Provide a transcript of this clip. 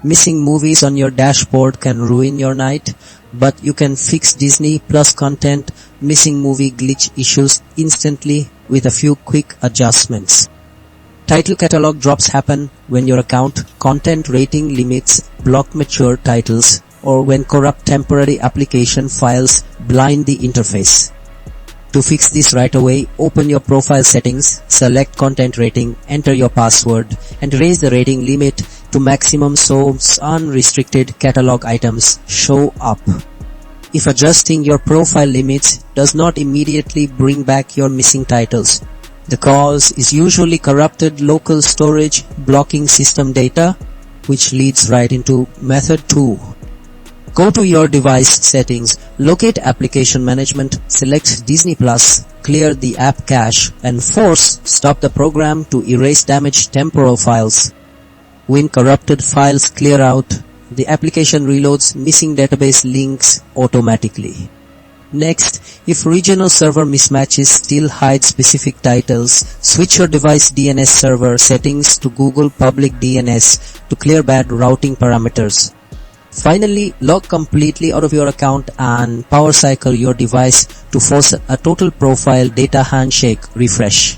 Missing movies on your dashboard can ruin your night, but you can fix Disney Plus content missing movie glitch issues instantly with a few quick adjustments. Title catalog drops happen when your account content rating limits block mature titles or when corrupt temporary application files blind the interface. To fix this right away, open your profile settings, select content rating, enter your password, and raise the rating limit to maximum so unrestricted catalog items show up. If adjusting your profile limits does not immediately bring back your missing titles, the cause is usually corrupted local storage blocking system data, which leads right into method 2. Go to your device settings, locate application management, select Disney Plus, clear the app cache, and force stop the program to erase damaged temporal files. When corrupted files clear out, the application reloads missing database links automatically. Next, if regional server mismatches still hide specific titles, switch your device DNS server settings to Google Public DNS to clear bad routing parameters. Finally, log completely out of your account and power cycle your device to force a total profile data handshake refresh.